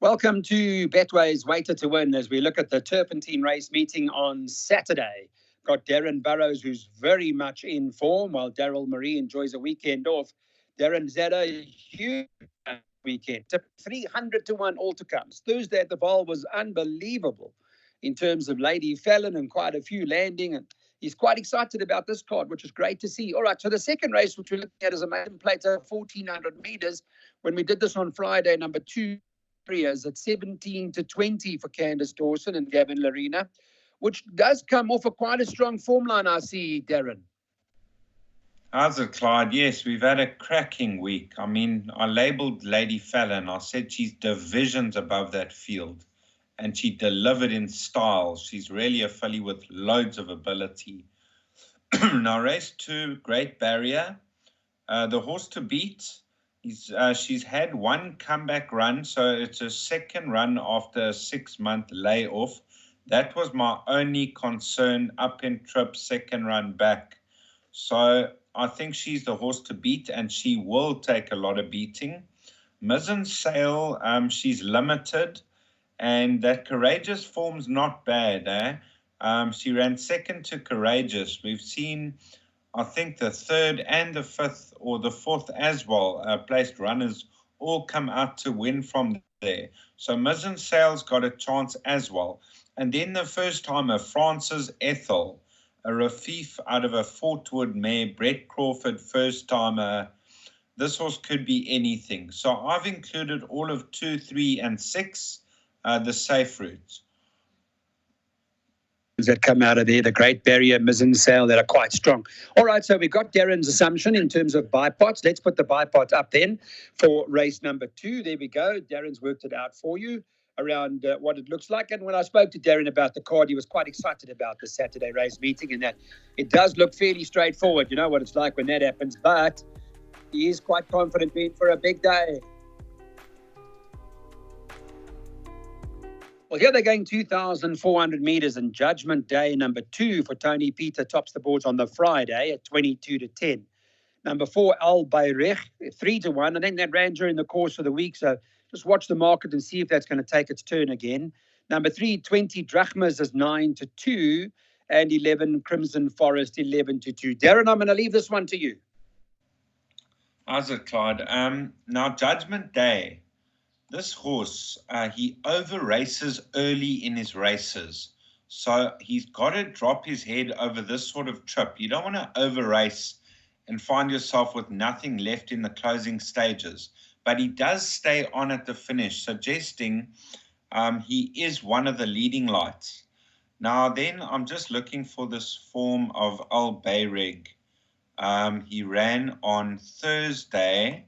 Welcome to Betway's Waiter to Win as we look at the turpentine race meeting on Saturday. Got Darren Burrows, who's very much in form, while Daryl Marie enjoys a weekend off. Darren's had a huge weekend. 300 to 1 all to comes. Thursday at the Vaal was unbelievable in terms of Lady Fallon and quite a few landing. And he's quite excited about this card, which is great to see. All right, so the second race, which we're looking at, is a maiden plate of 1,400 meters. When we did this on Friday, number 2 is at 17 to 20 for Candace Dawson and Gavin Larina, which does come off quite a strong form line, I see, Darren. How's it, Clyde? Yes, we've had a cracking week. I mean, I labelled Lady Fallon. I said she's divisions above that field, and she delivered in style. She's really a filly with loads of ability. Now, race 2, Great Barrier. The horse to beat, she's had one comeback run, so it's a second run after a 6-month layoff. That was my only concern, up in trip, second run back. So I think she's the horse to beat, and she will take a lot of beating. Mizzen Sail, she's limited, and that Courageous form's not bad. She ran second to Courageous. We've seen, I think, the third and the fifth, or the fourth as well, placed runners all come out to win from there. So Mizzen Sail's got a chance as well. And then the first timer, Francis Ethel, a Rafif out of a Fortwood mare, Brett Crawford, first timer. This horse could be anything. So I've included all of 2, 3, and 6, the safe routes that come out of there, the Great Barrier, Mizzen Sail, that are quite strong. All right, so we've got Darren's assumption in terms of bipots. Let's put the bipot up then for race number 2. There we go. Darren's worked it out for you around what it looks like. And when I spoke to Darren about the card, he was quite excited about the Saturday race meeting, and that it does look fairly straightforward. You know what it's like when that happens, but he is quite confident being for a big day. Well, here they're going 2,400 meters, and Judgment Day number 2 for Tony Peter tops the boards on the Friday at 22 to 10. Number 4, Al Bayrich, 3 to 1. I think that ran during the course of the week, so just watch the market and see if that's going to take its turn again. Number 3, 20 Drachmas is 9 to 2, and 11 Crimson Forest, 11 to 2. Darren, I'm going to leave this one to you. How's it, Clyde? Now, Judgment Day. This horse, he over races early in his races. So he's got to drop his head over this sort of trip. You don't want to over race and find yourself with nothing left in the closing stages. But he does stay on at the finish, suggesting he is one of the leading lights. Now then, I'm just looking for this form of Al Bayrig. He ran on Thursday.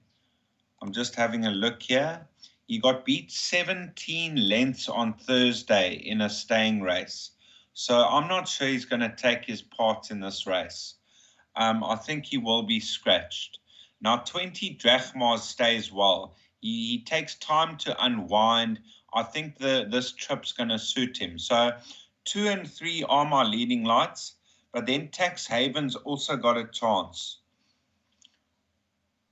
I'm just having a look here. He got beat 17 lengths on Thursday in a staying race. So I'm not sure he's going to take his part in this race. I think he will be scratched. Now, 20 Drachmas stays well. He takes time to unwind. I think this trip's going to suit him. So 2 and 3 are my leading lights. But then Tax Haven's also got a chance.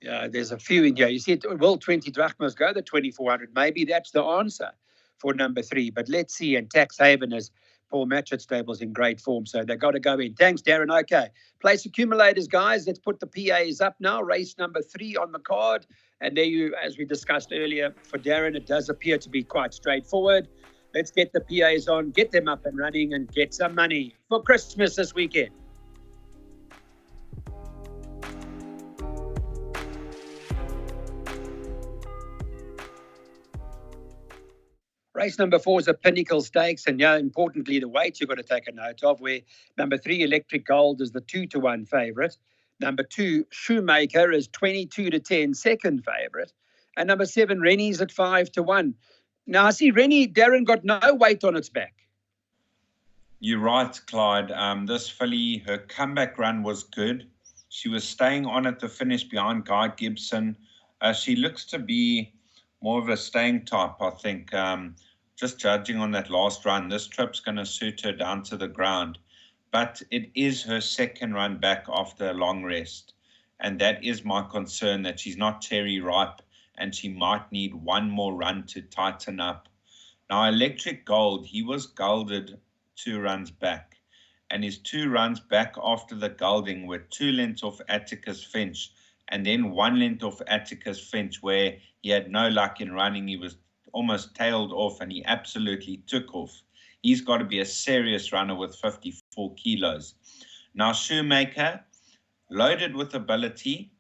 Yeah, there's a few in here. You see, will 20 Drachmas go the 2,400? Maybe that's the answer for number 3. But let's see. And Tax Haven is Paul Matchett Stables in great form, so they've got to go in. Thanks, Darren. Okay. Place accumulators, guys. Let's put the PAs up now. Race number 3 on the card. And there you, as we discussed earlier, for Darren, it does appear to be quite straightforward. Let's get the PAs on, get them up and running, and get some money for Christmas this weekend. Race number 4 is a Pinnacle Stakes, and yeah, importantly, the weight you've got to take a note of, where number 3, Electric Gold, is the 2 to 1 favourite. Number 2, Shoemaker, is 22 to 10, second favourite. And number 7, Rennie's at 5 to 1. Now, I see Rennie, Darren, got no weight on its back. You're right, Clyde. This filly, her comeback run was good. She was staying on at the finish behind Guy Gibson. She looks to be more of a staying type, I think. Just judging on that last run, this trip's going to suit her down to the ground. But it is her second run back after a long rest. And that is my concern, that she's not cherry ripe and she might need one more run to tighten up. Now, Electric Gold, he was gelded 2 runs back, and his 2 runs back after the gelding were 2 lengths off Atticus Finch, and then 1 length off Atticus Finch, where he had no luck in running. He was almost tailed off, and he absolutely took off. He's got to be a serious runner with 54 kilos. Now, Shoemaker, loaded with ability.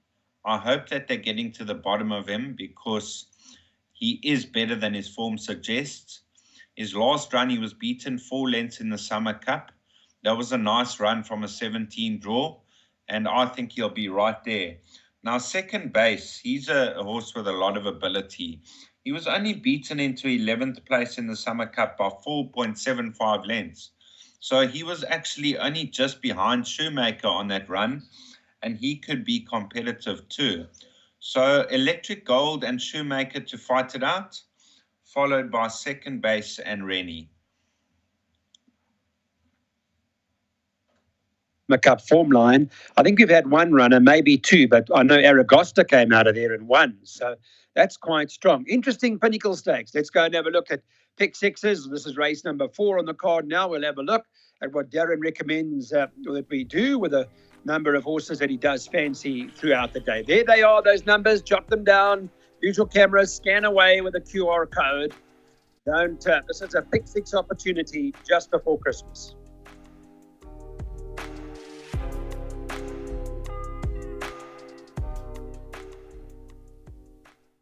I hope that they're getting to the bottom of him, because he is better than his form suggests. His last run, he was beaten 4 lengths in the Summer Cup. That was a nice run from a 17 draw, and I think he'll be right there. Now, Second Base, he's a horse with a lot of ability. He was only beaten into 11th place in the Summer Cup by 4.75 lengths. So he was actually only just behind Shoemaker on that run, and he could be competitive too. So Electric Gold and Shoemaker to fight it out, followed by Second Base and Rennie. Cup form line. I think we've had one runner, maybe two, but I know Aragosta came out of there and won. So that's quite strong. Interesting Pinnacle Stakes. Let's go and have a look at pick sixes. This is race number 4 on the card now. We'll have a look at what Darren recommends that we do with a number of horses that he does fancy throughout the day. There they are, those numbers. Jot them down. Use your camera, scan away with a QR code. This is a pick six opportunity just before Christmas.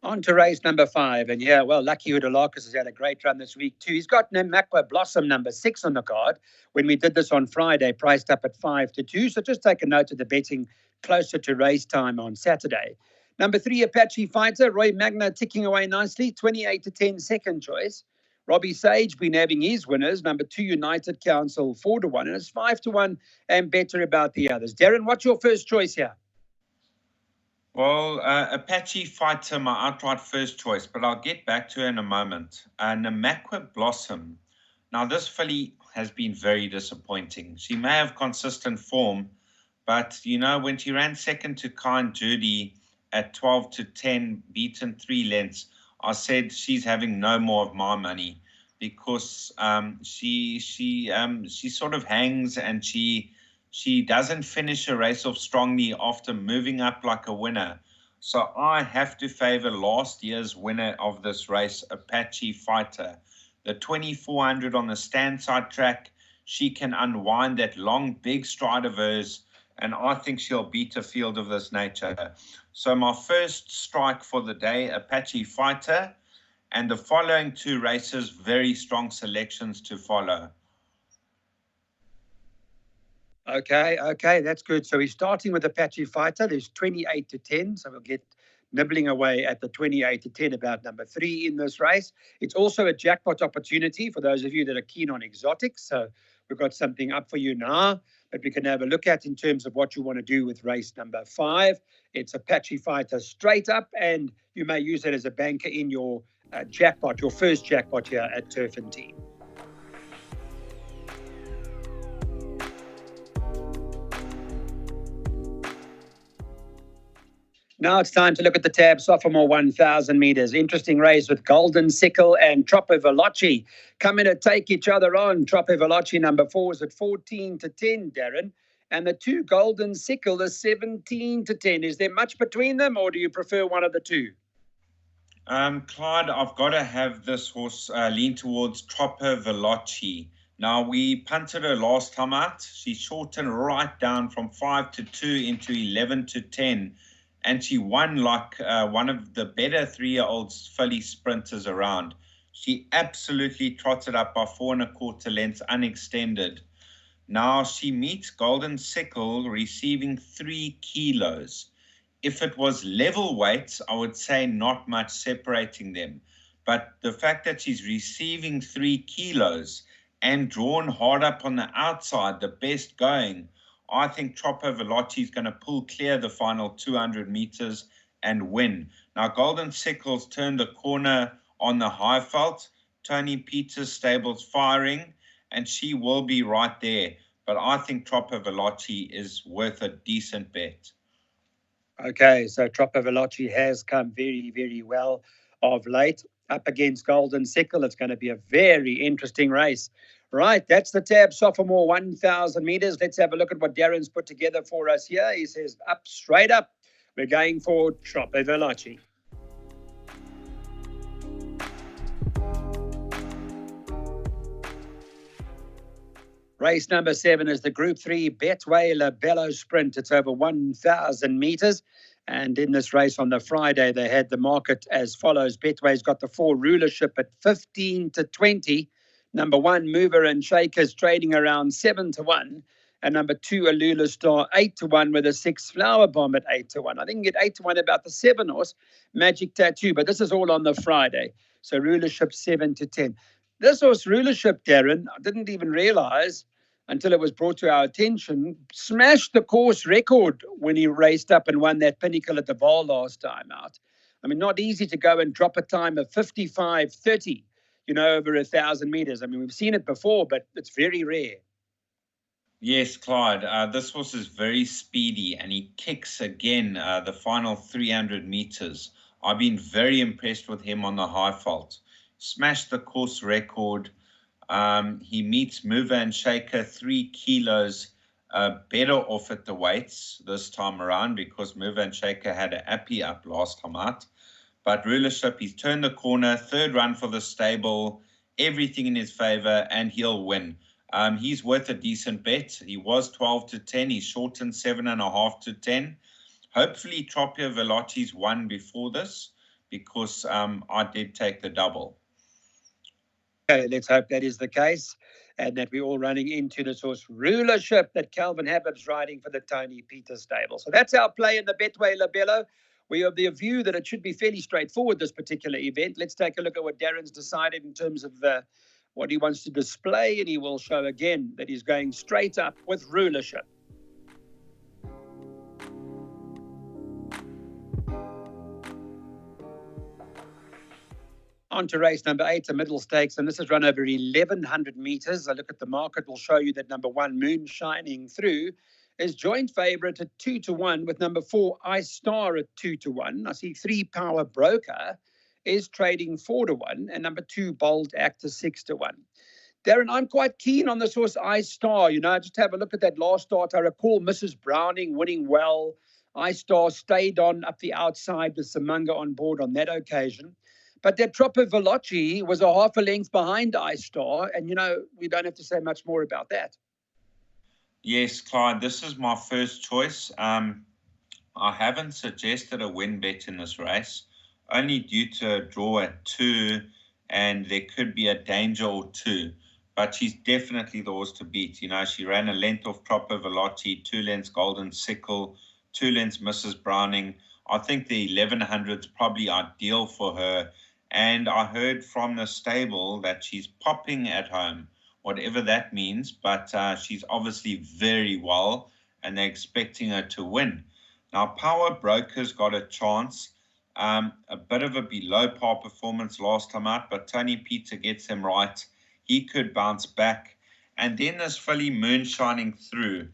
On to race number 5. And yeah, well, Lucky Hoodalakis has had a great run this week too. He's got Namakwa Blossom number 6 on the card. When we did this on Friday, priced up at 5-2. So just take a note of the betting closer to race time on Saturday. Number 3, Apache Fighter. Roy Magna ticking away nicely. 28-10, second choice. Robbie Sage been having his winners. Number 2, United Council, 4-1. And it's 5-1 and better about the others. Darren, what's your first choice here? Well, Apache Fighter, my outright first choice, but I'll get back to her in a moment. Namakwa Blossom. Now, this filly has been very disappointing. She may have consistent form, but, you know, when she ran second to Kind Judy at 12-10, beaten 3 lengths, I said she's having no more of my money, because she sort of hangs, and she doesn't finish a race off strongly after moving up like a winner. So I have to favor last year's winner of this race, Apache Fighter. The 2400 on the stand side track, she can unwind that long, big stride of hers, and I think she'll beat a field of this nature. So my first strike for the day, Apache Fighter, and the following 2 races, very strong selections to follow. Okay, that's good. So we're starting with Apache Fighter. There's 28-10, so we'll get nibbling away at the 28-10 about number 3 in this race. It's also a jackpot opportunity for those of you that are keen on exotics. So we've got something up for you now that we can have a look at in terms of what you want to do with race number 5. It's Apache Fighter straight up, and you may use it as a banker in your jackpot, your first jackpot here at Turffontein. Now it's time to look at the tab sophomore 1,000 meters. Interesting race with Golden Sickle and Troppo Veloci coming to take each other on. Troppo Veloci number 4 is at 14-10, Darren. And the 2 Golden Sickle is 17-10. Is there much between them, or do you prefer one of the 2? Clyde, I've got to have this horse lean towards Troppo Veloci. Now, we punted her last time out. She shortened right down from 5-2 into 11-10. And she won like one of the better 3-year-old filly sprinters around. She absolutely trotted up by 4 1/4 lengths unextended. Now she meets Golden Sickle receiving 3 kilos. If it was level weights, I would say not much separating them. But the fact that she's receiving 3 kilos and drawn hard up on the outside, the best going, I think Troppo Veloci is going to pull clear the final 200 meters and win. Now, Golden Sickles turned the corner on the Highveld. Tony Peters' stable's firing, and she will be right there. But I think Troppo Veloci is worth a decent bet. Okay, so Troppo Veloci has come very, very well of late. Up against Golden Sickle, it's going to be a very interesting race. Right, that's the tab sophomore 1,000 meters. Let's have a look at what Darren's put together for us here. He says up, straight up. We're going for Troppo Veloci. Race number 7 is the Group 3 Betway Bellow Sprint. It's over 1,000 meters. And in this race on the Friday, they had the market as follows. Betway's got the 4 rulership at 15 to 20. Number 1, Mover and Shakers trading around 7 to 1. And number 2, Alula Star 8 to 1 with a 6 Flower Bomb at 8 to 1. I think you get 8 to 1 about the 7 horse, Magic Tattoo. But this is all on the Friday. So rulership 7 to 10. This horse rulership, Darren, I didn't even realize until it was brought to our attention, smashed the course record when he raced up and won that pinnacle at the Vaal last time out. I mean, not easy to go and drop a time of 55:30, over 1,000 meters. I mean, we've seen it before, but it's very rare. Yes, Clyde, this horse is very speedy and he kicks again the final 300 meters. I've been very impressed with him on the high fault. Smashed the course record. He meets Mover and Shaker 3 kilos better off at the weights this time around because Mover and Shaker had an appy up last time out. But rulership, he's turned the corner, 3rd run for the stable, everything in his favor, and he'll win. He's worth a decent bet. He was 12 to 10. He's shortened 7.5 to 10. Hopefully, Troppo Veloci's won before this because I did take the double. Okay, let's hope that is the case and that we're all running into this horse rulership that Calvin Habib's riding for the Tony Peters stable. So that's our play in the Betway Labello. We have the view that it should be fairly straightforward, this particular event. Let's take a look at what Darren's decided in terms of what he wants to display, and he will show again that he's going straight up with rulership. On to race number 8, the middle stakes, and this is run over 1,100 meters. A look at the market will show you that number 1, Moon Shining Through, is joint favourite at 2 to 1 with number 4, Ice Star at 2 to 1. I see 3 Power Broker is trading 4 to 1, and number 2, Bold Actor 6 to 1. Darren, I'm quite keen on this horse, Ice Star. Just have a look at that last start. I recall Mrs. Browning winning well. Ice Star stayed on up the outside with Samunga on board on that occasion. But that Troppo Veloci was a half a length behind Ice Star, and, we don't have to say much more about that. Yes, Clyde, this is my first choice. I haven't suggested a win bet in this race, only due to a draw at 2, and there could be a danger or 2. But she's definitely the horse to beat. She ran a length off Troppo Veloci, 2 lengths Golden Sickle, 2 lengths Mrs. Browning. I think the 1,100 is probably ideal for her. And I heard from the stable that she's popping at home, whatever that means. But she's obviously very well, and they're expecting her to win. Now, Power Broker's got a chance. A bit of a below par performance last time out, but Tony Peter gets him right. He could bounce back. And then there's filly Moon Shining Through,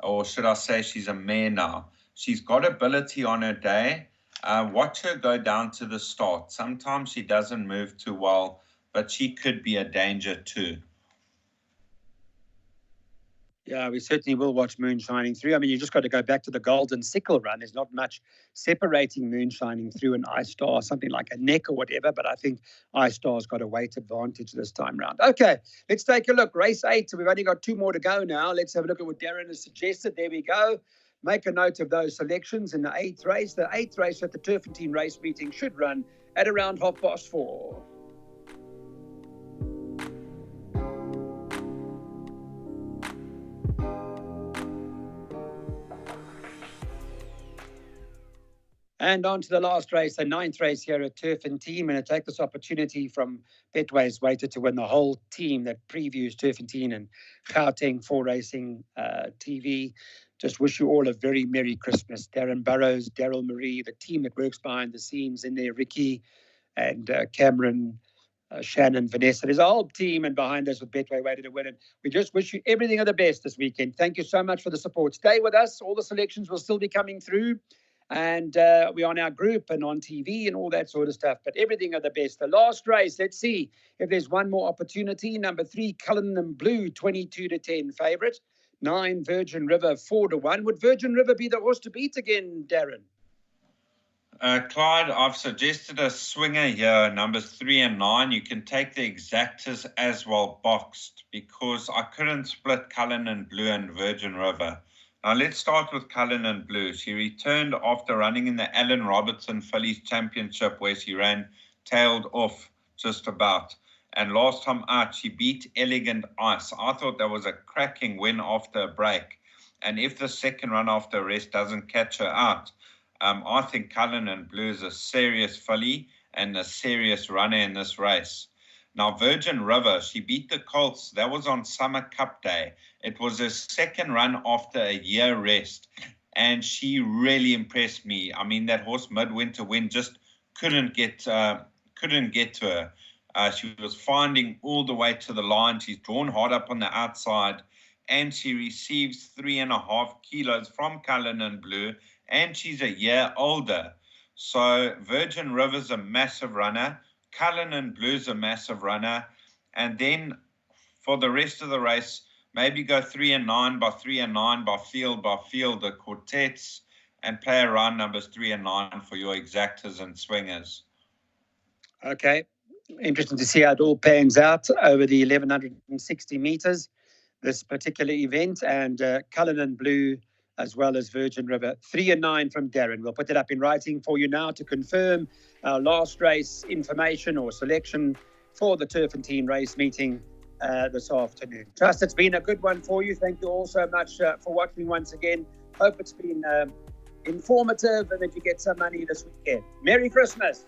or should I say she's a mare now. She's got ability on her day. Watch her go down to the start. Sometimes she doesn't move too well, but she could be a danger too. Yeah, we certainly will watch Moon Shining Through. I mean, you just got to go back to the Golden Sickle run. There's not much separating Moon Shining Through and Ice Star, something like a neck or whatever, but I think Ice Star's got a weight advantage this time round. Okay, let's take a look. Race 8, so we've only got 2 more to go now. Let's have a look at what Darren has suggested. There we go. Make a note of those selections in the 8th race. The 8th race at the Turffontein race meeting should run at around 4:30. And on to the last race, the 9th race here at Turffontein. And I take this opportunity from Betway's Waiter to win the whole team that previews Turffontein and Gauteng 4 Racing TV. Just wish you all a very Merry Christmas. Darren Burrows, Daryl Marie, the team that works behind the scenes in there, Ricky and Cameron, Shannon, Vanessa. There's a whole team and behind us with Betway Waiter to win it. We just wish you everything of the best this weekend. Thank you so much for the support. Stay with us. All the selections will still be coming through. And we're on our group and on TV and all that sort of stuff. But everything of the best. The last race, let's see if there's one more opportunity. Number 3, Cullinan Blue, 22-10 favourite. 9, Virgin River, 4-1. Would Virgin River be the horse to beat again, Darren? Clyde, I've suggested a swinger here, numbers 3 and 9. You can take the exactors as well boxed because I couldn't split Cullinan Blue and Virgin River. Now let's start with Cullinan Blue. She returned after running in the Alan Robertson Fillies Championship where she ran tailed off just about. And last time out, she beat Elegant Ice. I thought that was a cracking win after a break. And if the second run after a rest doesn't catch her out, I think Cullinan Blue is a serious filly and a serious runner in this race. Now, Virgin River, she beat the Colts. That was on Summer Cup Day. It was her second run after a year rest, and she really impressed me. I mean, that horse Midwinter Wind just couldn't get to her. She was finding all the way to the line. She's drawn hard up on the outside, and she receives 3.5 kilos from Cullinan Blue, and she's a year older. So Virgin River's a massive runner. Cullinan Blue's a massive runner. And then for the rest of the race, maybe go 3 and 9 by 3 and 9 by field, the quartets, and play around numbers 3 and 9 for your exactors and swingers. Okay. Interesting to see how it all pans out over the 1,160 meters, this particular event. And Cullinan Blue as well as Virgin River. 3 and 9 from Darren. We'll put it up in writing for you now to confirm our last race information or selection for the turffontein race meeting this afternoon. Trust it's been a good one for you. Thank you all so much for watching once again. Hope it's been informative and that you get some money this weekend. Merry Christmas.